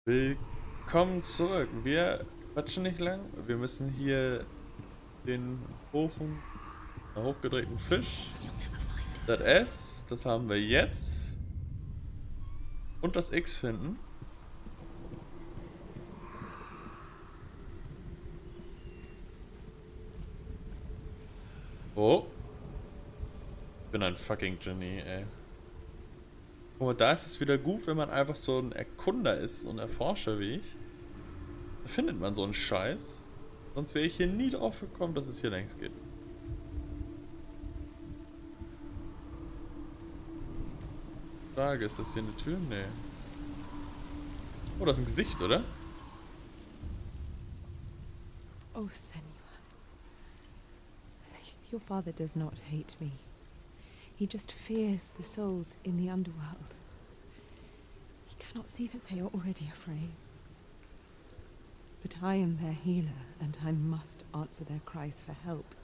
Willkommen zurück. Wir quatschen nicht lang. Wir müssen hier den hochgedrehten Fisch, das S, das haben wir jetzt, und das X finden. Oh. Ich bin ein fucking Genie, ey. Guck mal, da ist es wieder gut, wenn man einfach so ein Erkunder ist und Erforscher wie ich. Da findet man so einen Scheiß. Sonst wäre ich hier nie drauf gekommen, dass es hier längs geht. Frage, ist das hier eine Tür? Nee. Oh, das ist ein Gesicht, oder? Oh, Senua. Your father does not hate me. He just fears the souls in the underworld. He cannot see that they are already afraid. But I am their healer, and I must answer their cries for help,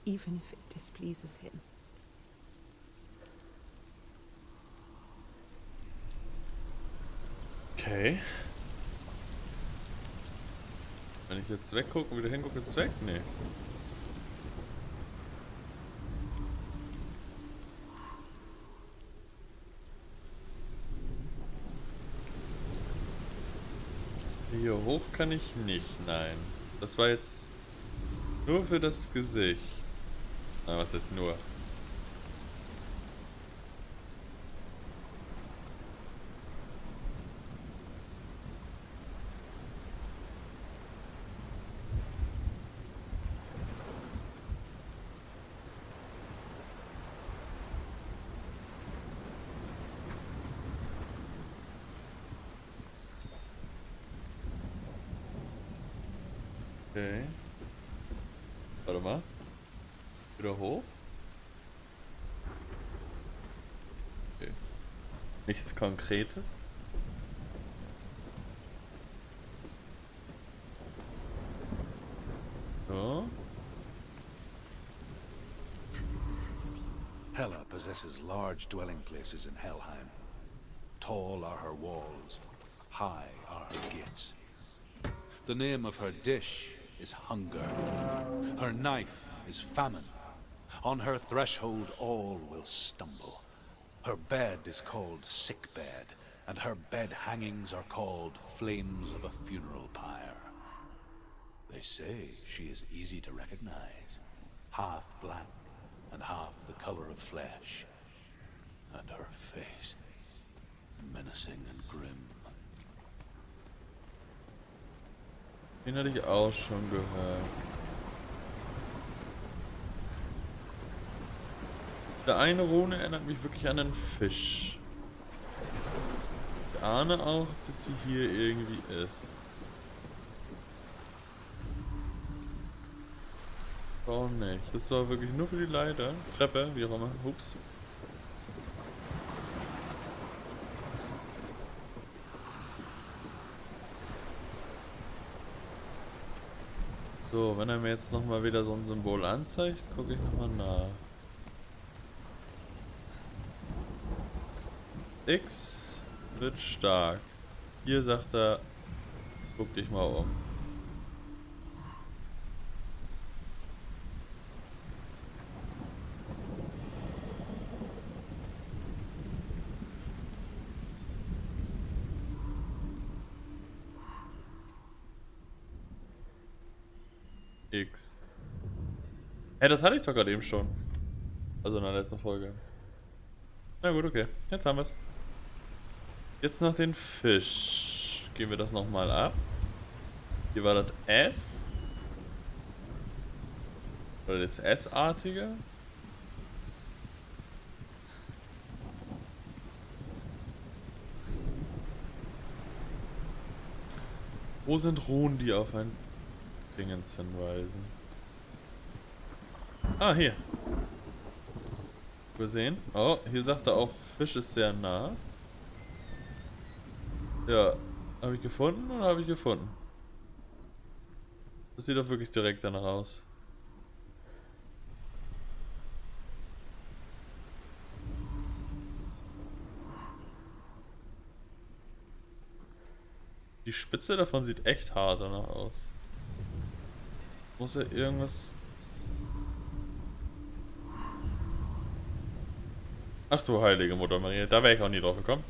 even if it displeases him. Okay. Wenn ich jetzt weggucke und wieder hingucke, ist es weg? Nee. Hier hoch kann ich nicht, nein. Das war jetzt nur für das Gesicht. Ah, was heißt nur? Okay. Warte mal. Wieder hoch. Okay. Nichts Konkretes. So. Hela possesses large dwelling places in Helheim. Tall are her walls, high are her gates. The name of her dish is hunger. Her knife is famine. On her threshold all will stumble. Her bed is called sick bed, and her bed hangings are called flames of a funeral pyre. They say she is easy to recognize, half black and half the color of flesh, and her face menacing and grim. Den hatte ich auch schon gehört. Der eine Rune erinnert mich wirklich an einen Fisch. Ich ahne auch, dass sie hier irgendwie ist. Auch nicht. Das war wirklich nur für die Leiter. Treppe, wie auch immer. Ups. So, wenn er mir jetzt nochmal wieder so ein Symbol anzeigt, gucke ich nochmal nach. X wird stark. Hier sagt er, guck dich mal um. X. Hey, das hatte ich doch gerade eben schon. Also in der letzten Folge. Na gut, okay. Jetzt haben wir es. Jetzt noch den Fisch. Gehen wir das nochmal ab. Hier war das S. Oder das S-artige. Wo sind Runen, die auf ein Dingens hinweisen? Ah, hier. Gesehen. Oh, hier sagt er auch, Fisch ist sehr nah. Ja, habe ich gefunden oder habe ich gefunden? Das sieht doch wirklich direkt danach aus. Die Spitze davon sieht echt hart danach aus. Muss ja irgendwas... Ach du heilige Mutter Maria, da wäre ich auch nie drauf gekommen.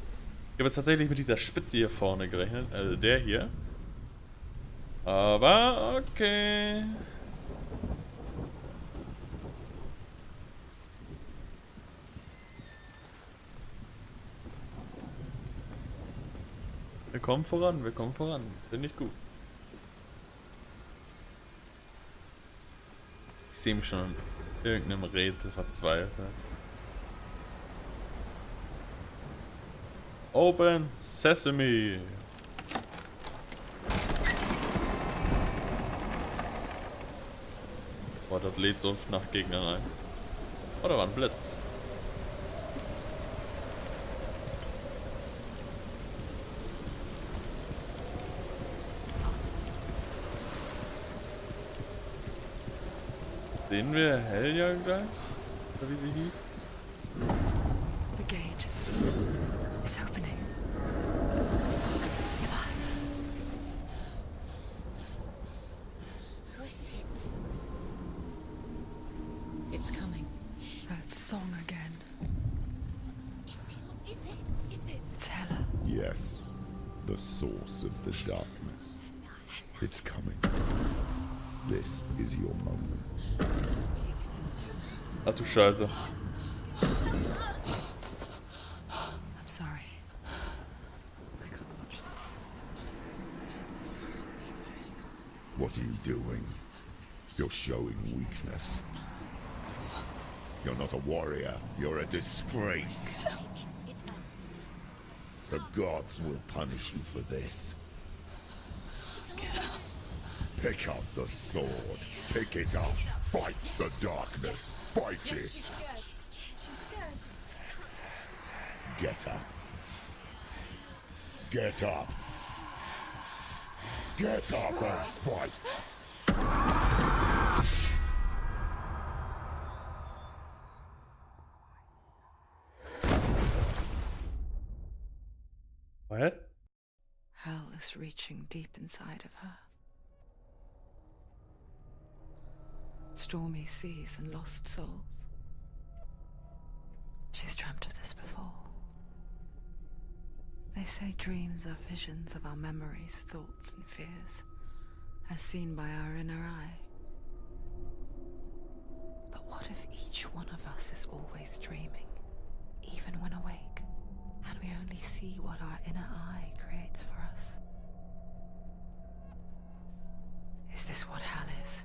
Ich habe jetzt tatsächlich mit dieser Spitze hier vorne gerechnet, also der hier. Aber okay. Wir kommen voran, wir kommen voran. Finde ich gut. Ich sehe mich schon in irgendeinem Rätsel verzweifelt. Open Sesame. Boah, das lädt so nach Gegnern ein. Oh, da war ein Blitz. Sehen wir Helja gleich? Oder wie sie hieß? The gate. It's opening. Who is it? It's coming. That song again. Is it? It's Hela. Yes, the source of the darkness. It's coming. This is your moment. Ach du Scheiße. I'm sorry. I can't watch this. What are you doing? You're showing weakness. You're not a warrior. You're a disgrace. The gods will punish you for this. Pick up the sword. Pick it up. Fight the darkness. Fight it. Get up. Get up. Get up and fight. What? Hell is reaching deep inside of her. Stormy seas and lost souls. She's dreamt of this before. They say dreams are visions of our memories, thoughts and fears, as seen by our inner eye. But what if each one of us is always dreaming, even when awake, and we only see what our inner eye creates for us? Is this what hell is?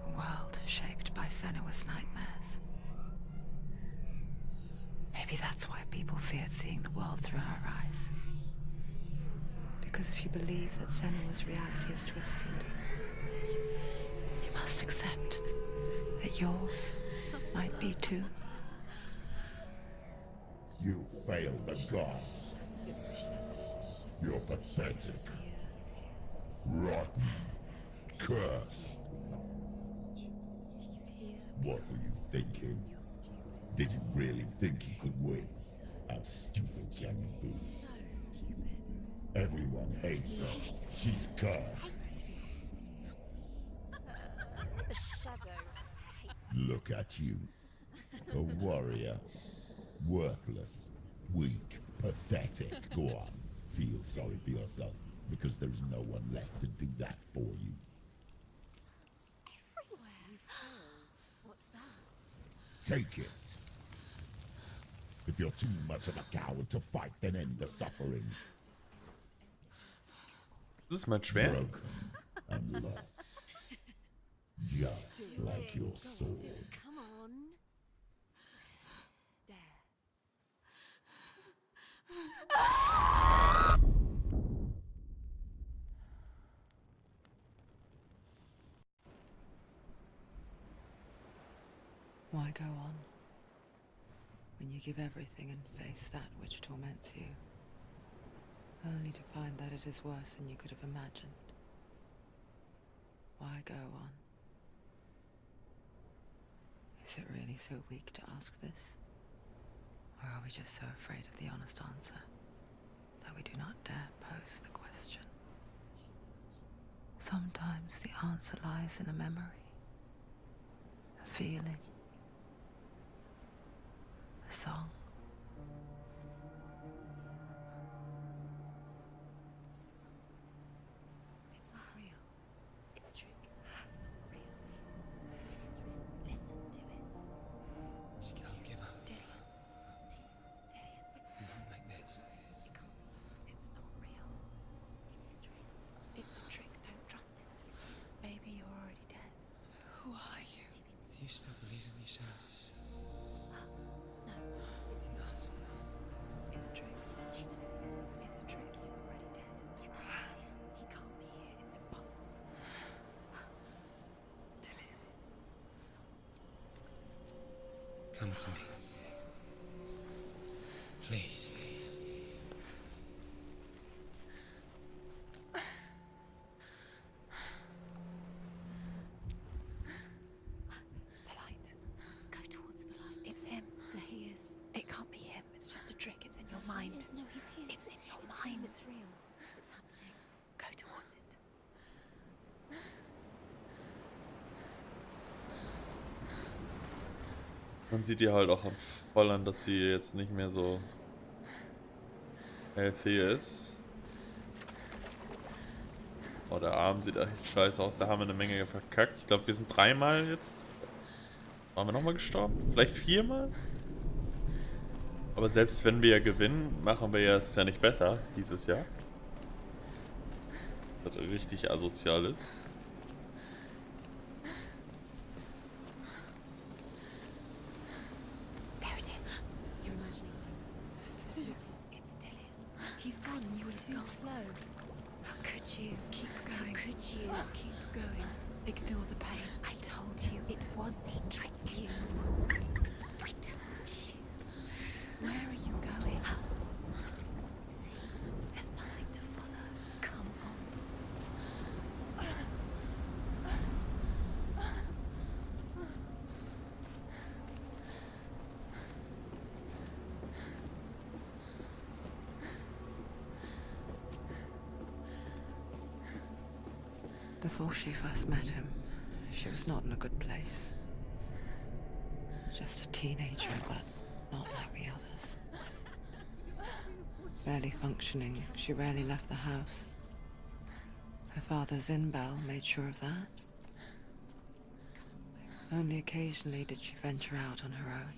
A world shaped by Senua's nightmares. Maybe that's why people feared seeing the world through her eyes. Because if you believe that Senua's reality is twisted, you must accept that yours might be too. You failed the gods. You're pathetic. Rotten. Cursed. What were you thinking? Did you really think you could win? How stupid can you be? So stupid. Everyone hates her. She's cursed. The shadow hates. Look at you. A warrior. Worthless. Weak. Pathetic. Go on. Feel sorry for yourself, because there's no one left to do that for you. Everywhere. You failed. What's that? Take it. If you're too much of a coward to fight, then end the suffering. Das ist mein Schwert. Broken and lost. Just like your sword. Come on. There. Why go on when you give everything and face that which torments you, only to find that it is worse than you could have imagined? Why go on? Is it really so weak to ask this? Or are we just so afraid of the honest answer though we do not dare pose the question. Sometimes the answer lies in a memory, a feeling, a song. It's not real. It's a trick. It's not real. It is real. Listen to it. Don't give up. Dillian. It's Not like this. It can't. It's not real. It is real. It's a trick. Don't trust it. Maybe you're already dead. Who are you? Do you still believe in yourself? No, it's not. It's a trick. She knows he's here. It's a trick. He's already dead. He knows he's here. He can't be here. It's impossible. Dillian. Come to me. Please. The light. Go towards the light. It's him. There he is. It can't be him. It's just a trick. It's in your mind. No, he's here. It's in your mind. It's real. It's happening. Go towards it. Man sieht ihr halt auch am voll an, dass sie jetzt nicht mehr so healthy ist. Oh, der Arm sieht echt scheiße aus. Da haben wir eine Menge verkackt. Ich glaube, wir sind 3-mal jetzt. Waren wir nochmal gestorben? Vielleicht 4-mal? Aber selbst wenn wir gewinnen, machen wir es ja nicht besser dieses Jahr. Was richtig asozial ist. There it is. You're imagining things. It's Dillian. He's gone and you were too slow. How could you? Keep going. How could you? Keep going. Ignore the pain. I told you it was the trick. You. I told you. Where are you going? See, there's nothing to follow. Come on. Before she first met him, she was not in a good place. Just a teenager, but not like the others. Barely functioning, she rarely left the house. Her father's in-bell made sure of that. Only occasionally did she venture out on her own,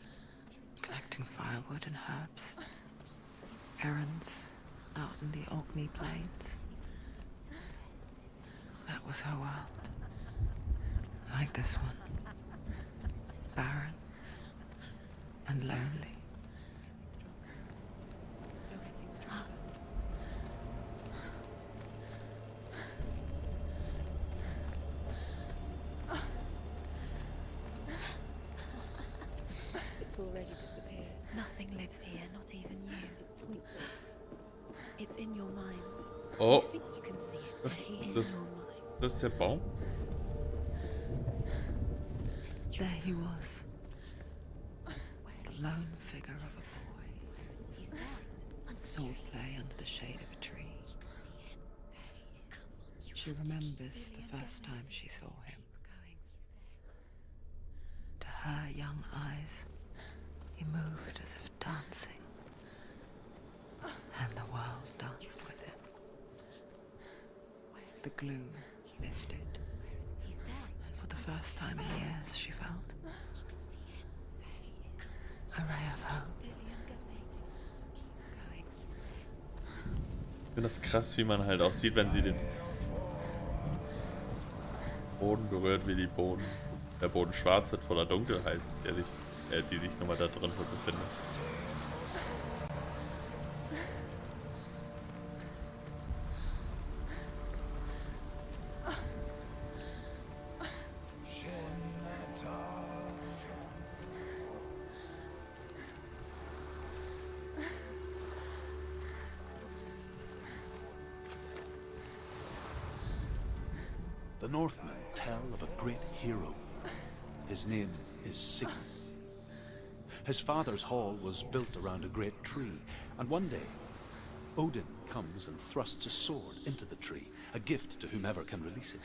collecting firewood and herbs. Errands out in the Orkney Plains. That was her world. Like this one. Barren and lonely. It's already disappeared. Nothing lives here, not even you. It's pointless. It's in your mind. Oh, You think you can see it. das It's ist in das, your mind. das ist der Baum? There he was. The lone figure of a boy. He's there. Under the Sword tree. play under the shade of a tree. You can see him. There he is. She remembers the first time she saw him. Going. To her young eyes, he moved as if dancing. And the world danced with him. The gloom lifted. He's there. And for the first time in years, she felt You can see him. There he is. a ray of hope. Dillian goes waiting. Keep going. Ich finde das krass, wie man halt auch sieht, wenn sie den Boden berührt, wie der Boden schwarz wird voller Dunkelheit, die sich nochmal da drin befindet. The Northmen tell of a great hero. His name is Sigurd. His father's hall was built around a great tree, and one day Odin comes and thrusts a sword into the tree, a gift to whomever can release it.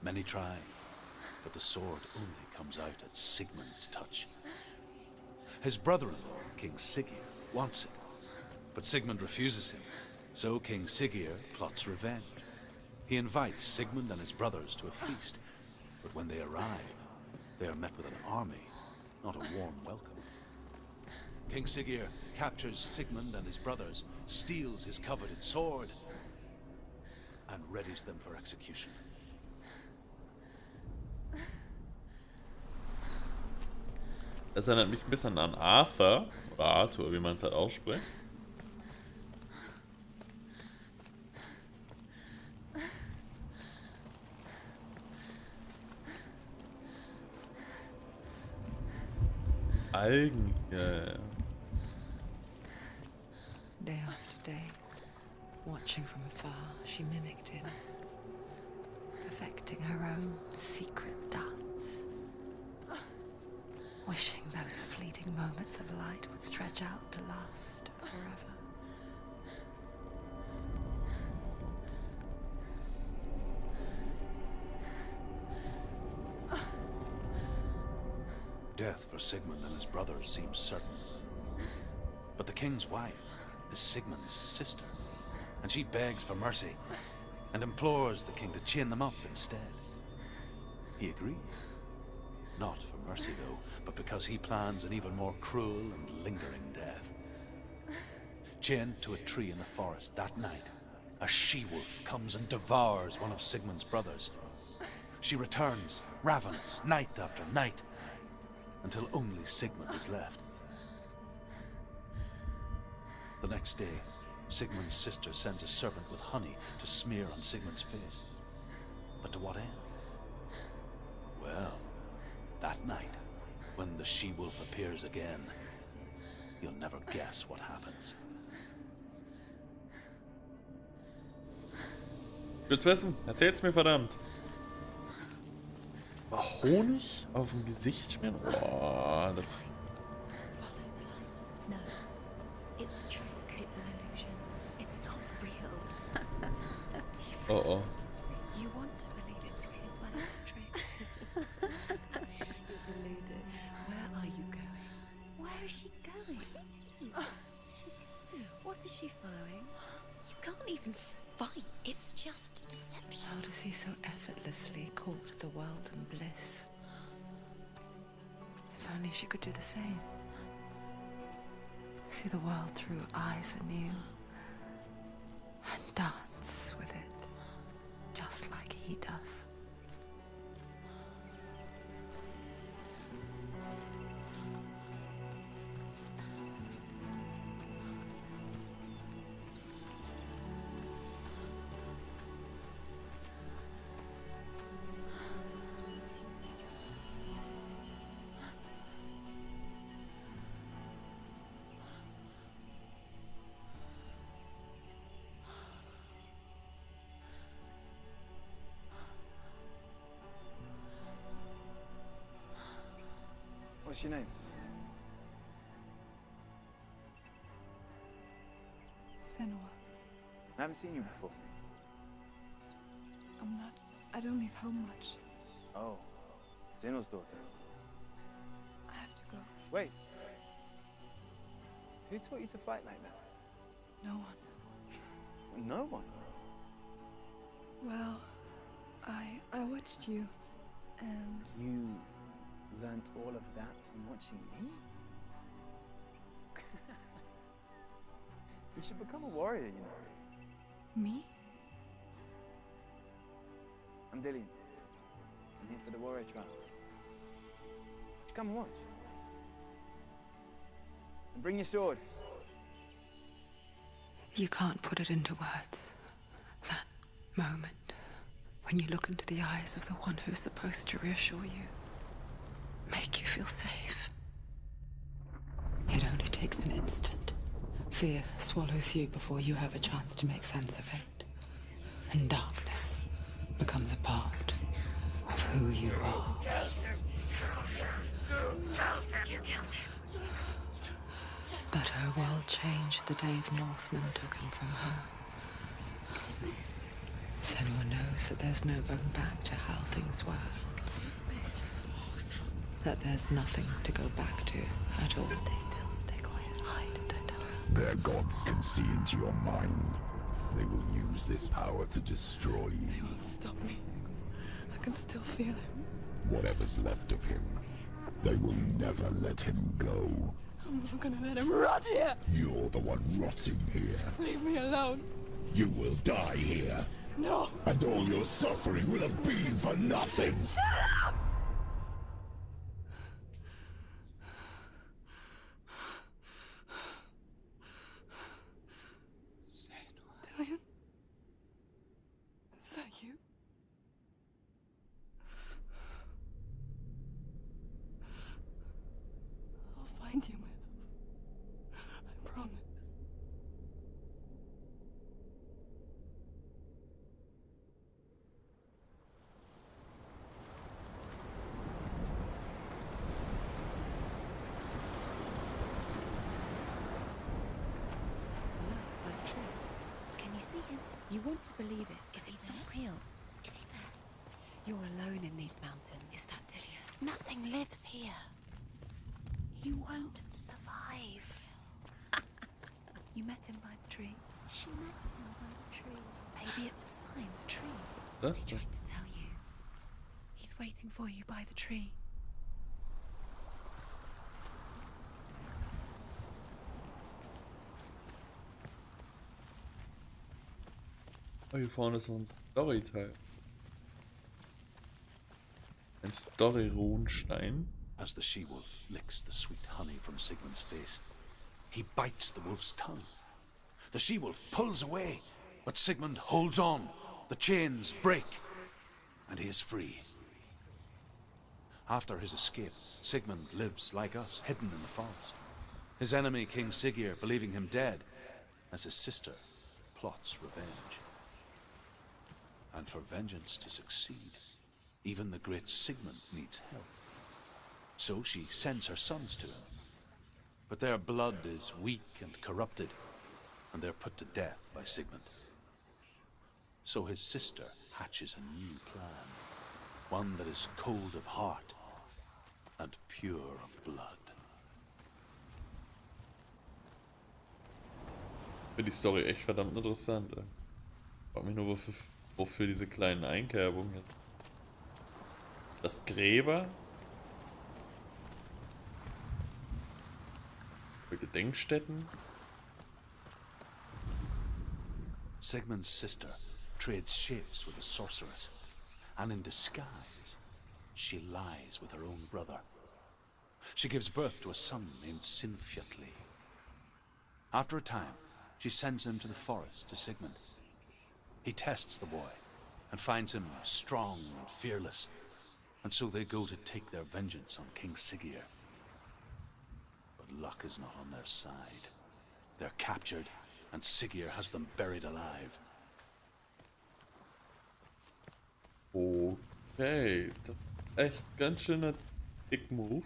Many try, but the sword only comes out at Sigmund's touch. His brother-in-law, King Siggeir, wants it, but Sigmund refuses him, so King Siggeir plots revenge. He invites Sigmund and his brothers to a feast, but when they arrive, they are met with an army, not a warm welcome. King Siggeir captures Sigmund and his brothers, steals his coveted sword, and readies them for execution. Das erinnert mich ein bisschen an Arthur, oder Arthur, wie man es halt ausspricht. Algen, ja. Day after day, watching from afar, she mimicked him, perfecting her own secret dance, wishing those fleeting moments of light would stretch out to last forever. Death for Sigmund and his brothers seems certain. But the king's wife is Sigmund's sister, and she begs for mercy and implores the king to chain them up instead. He agrees. Not for mercy, though, but because he plans an even more cruel and lingering death. Chained to a tree in the forest that night, a she-wolf comes and devours one of Sigmund's brothers. She returns, ravenous, night after night, until only Sigmund is left. The next day, Sigmund's sister sends a servant with honey to smear on Sigmund's face. But to what end? Well, that night, when the she-wolf appears again, you'll never guess what happens. Ich will's wissen, erzähl's mir verdammt. War Honig auf dem Gesicht schmieren? Boah, das... No, it's a trick. It's an illusion. It's not real. Oh oh. You want to believe it's real, but it's a trick. You're deluded. Where are you going? Where is she going? What is she following? You can't even fight. It's just deception. How does he so effortlessly court the world and bliss? If only she could do the same. See the world through eyes anew and dance with it, just like he does. What's your name? Senua. I haven't seen you before. I don't leave home much. Oh, Zenua's daughter. I have to go. Wait. Who taught you to fight like that? No one. No one. Well, I watched you, and You learnt all of that from watching me? You should become a warrior, you know. me? I'm Dillian. I'm here for the warrior trials. Just come and watch. And bring your sword. You can't put it into words. That moment when you look into the eyes of the one who's supposed to reassure you, make you feel safe. It only takes an instant. Fear swallows you before you have a chance to make sense of it. And darkness becomes a part of who you are. But Her world changed the day the Northmen took him from her. Senua knows that there's no going back to how things were. That there's nothing to go back to at all. Stay still, stay quiet, hide, don't tell her. Their gods can see into your mind. They will use this power to destroy you. They won't stop me. I can still feel him. Whatever's left of him, they will never let him go. I'm not gonna let him rot here. You're the one rotting here. Leave me alone. You will die here. No. And all your suffering will have been for nothing. Shut up! Dillion? Is that you? I'll find you, my love. I promise. By a tree. Can you see him? You want to believe it. Is he not real? Is he there? You're alone in these mountains. Is that Dillion? Nothing lives here. You won't survive. You met him by the tree. She met him by the tree. Maybe it's a sign, the tree. That's What's he trying to tell you? He's waiting for you by the tree. Oh, hier vorne ist noch ein Storyteil. Ein Story-Runenstein. As the she-wolf licks the sweet honey from Sigmund's face, he bites the wolf's tongue. The she-wolf pulls away, but Sigmund holds on. The chains break, and he is free. After his escape, Sigmund lives like us, hidden in the forest. His enemy, King Siggeir, believing him dead, as his sister plots revenge. And for vengeance to succeed, even the great Sigmund needs help. So she sends her sons to him. But their blood is weak and corrupted, and they're put to death by Sigmund. So his sister hatches a new plan, one that is cold of heart and pure of blood. Ich finde die Story echt verdammt interessant. Ich frage mich nur, wofür diese kleinen Einkerbungen. Das Gräber. Für Gedenkstätten. Sigmund's sister trades shapes with a sorceress, and in disguise, she lies with her own brother. She gives birth to a son named Sinfjotli. After a time, she sends him to the forest to Sigmund. He tests the boy and finds him strong and fearless, and so they go to take their vengeance on King Siggeir. But luck is not on their side. They're captured, and Siggeir has them buried alive. Okay, das ist echt ganz schöner Dick-Move.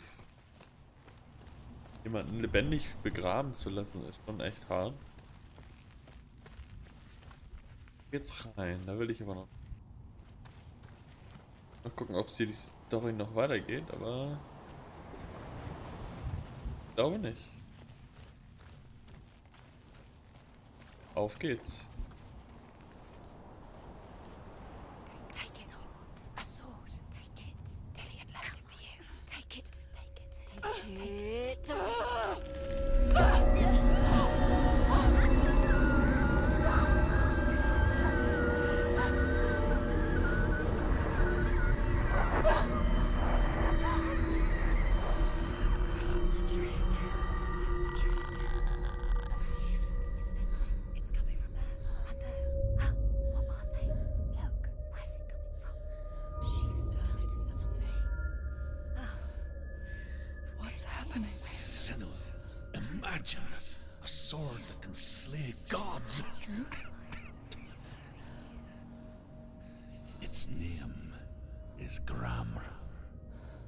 Jemanden lebendig begraben zu lassen, ist schon echt hart. Jetzt rein, da will ich aber noch. Mal gucken, ob hier die Story noch weitergeht, aber ich glaube nicht. Auf geht's. Take it. A sword. Take it. Dillion left it for you. Take it. Take it. Take it. What's happening? Senua, imagine a sword that can slay gods. Its name is Gramr.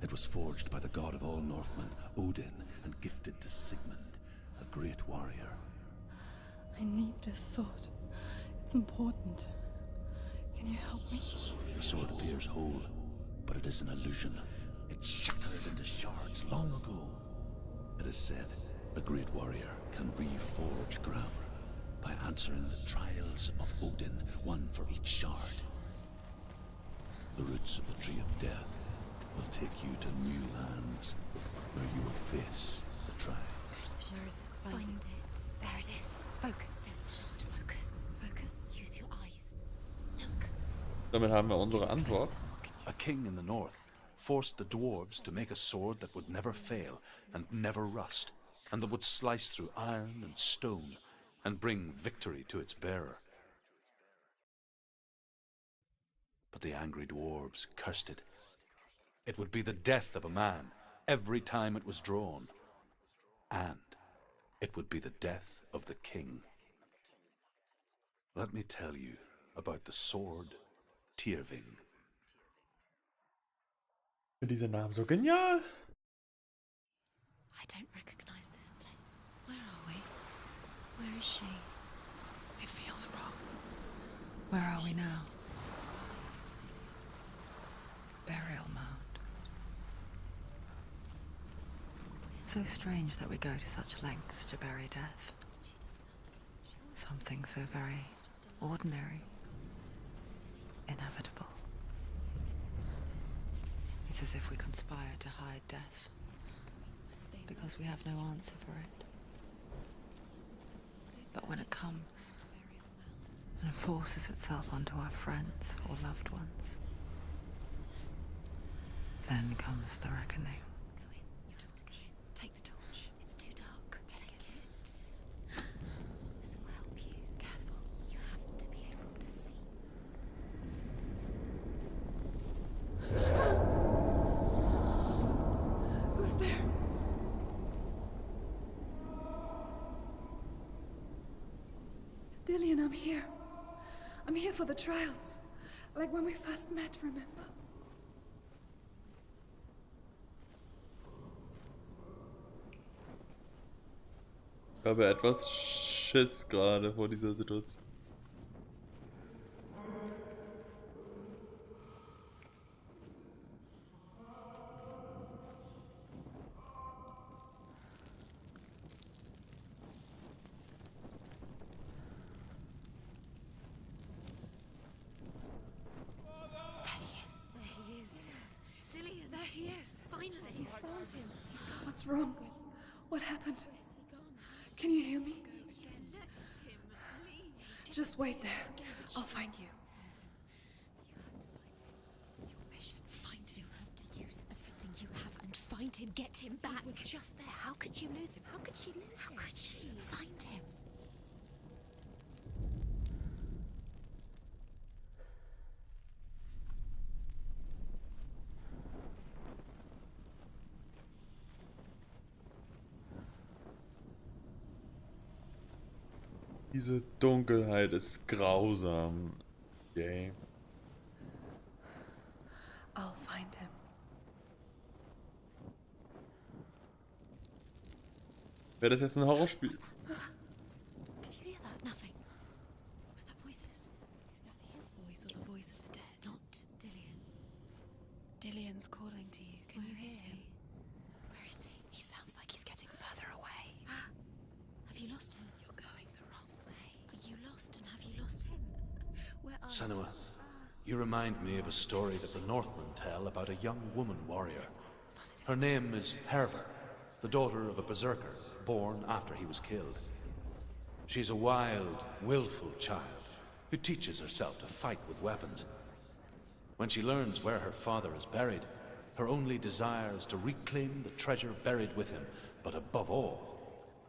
It was forged by the god of all Northmen, Odin, and gifted to Sigmund a great warrior. I need this sword. It's important. Can you help me? The sword appears whole, but it is an illusion. It shattered into shards long ago. It is said a great warrior can reforge ground by answering the trials of Odin, one for each shard. The roots of the tree of death will take you to new lands where you will face the trial. Where is it? Find it. There it is. Focus. There's the shard. Focus. Focus. Use your eyes. Look. Damit haben wir unsere Antwort. A king in the north forced the dwarves to make a sword that would never fail and never rust, and that would slice through iron and stone and bring victory to its bearer. But the angry dwarves cursed it. It would be the death of a man every time it was drawn, and it would be the death of the king. Let me tell you about the sword Tyrving. Dieser Name so genial. I don't recognize this place. Where are we? Where is she? It feels wrong. Where are we now? Burial mound. So strange that we go to such lengths to bury death. Something so very ordinary, inevitable. It's as if we conspire to hide death, because we have no answer for it. But when it comes and forces itself onto our friends or loved ones, then comes the reckoning. Go in. You have to go in. Take the torch. It's too dark. Take it. This will help you. Careful. You have to be able to see. Who's there? Dillian, I'm here. I'm here for the trials. Like when we first met, remember? Ich habe etwas Schiss gerade vor dieser Situation. There he is. Dillian. There he is. Finally. You found him. He's gone. What's wrong? What happened? Where's he gone? Can you hear me? Let him leave. Just wait there. I'll find you. You have to find him. This is your mission. Find him. You have to use everything you have and find him. Get him back. He was just there. How could you lose him? How could she lose him? How could she? Find him. Diese Dunkelheit ist grausam. Yay. I'll find him. Wäre das jetzt ein Horrorspiel? Did you hear that? Nothing. Was that voices? Is that his voice or the voice of the dead? Not Dillian. Dillian's calling to you. Can you Where is hear him? he? Where is he? He sounds like he's getting further away. Have you lost him? You're going the wrong way. Are you lost and have you lost him? Where are Senua, you remind me of a story that the Northmen tell about a young woman warrior. Her name is Herver, the daughter of a berserker, born after he was killed. She's a wild, willful child who teaches herself to fight with weapons. When she learns where her father is buried, her only desire is to reclaim the treasure buried with him, but above all,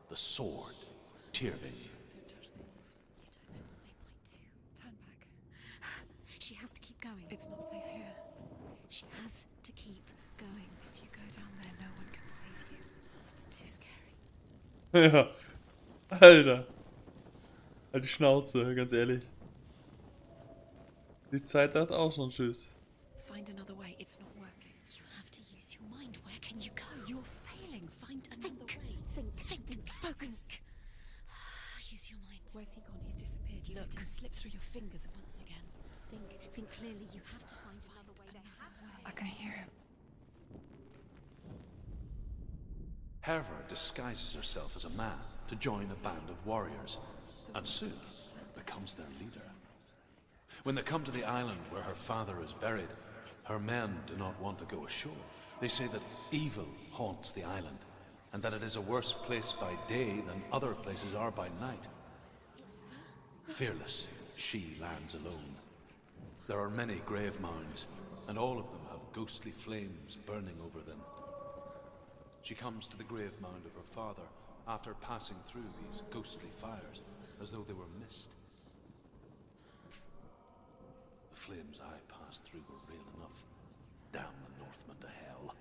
the sword, Tyrving. Don't touch things. You don't know what they might do. Turn back. She has to keep going. It's not safe here. She has to keep going. If you go down there, no one can save you. It's too scary. Ja. Alter. Halt die Schnauze, ganz ehrlich. Die Zeit sagt auch schon Tschüss. Find another way. It's not working. You have to use your mind. Where can you go? You're failing. Find another way. Think. Focus. gone. He's disappeared. You let him slip through your fingers once again. Think clearly. You have to find another way. There has to be. I can hear him. Herva disguises herself as a man to join a band of warriors, and soon becomes their leader. When they come to the island where her father is buried, her men do not want to go ashore. They say that evil haunts the island, and that it is a worse place by day than other places are by night. Fearless, she lands alone. There are many grave mounds, and all of them have ghostly flames burning over them. She comes to the grave mound of her father after passing through these ghostly fires, as though they were mist. The flames I passed through were real enough. Damn the Northmen to hell.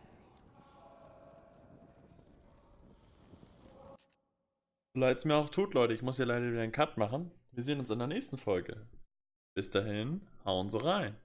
Leid's mir auch tut, Leute. Ich muss hier leider wieder einen Cut machen. Wir sehen uns in der nächsten Folge. Bis dahin, hauen Sie rein.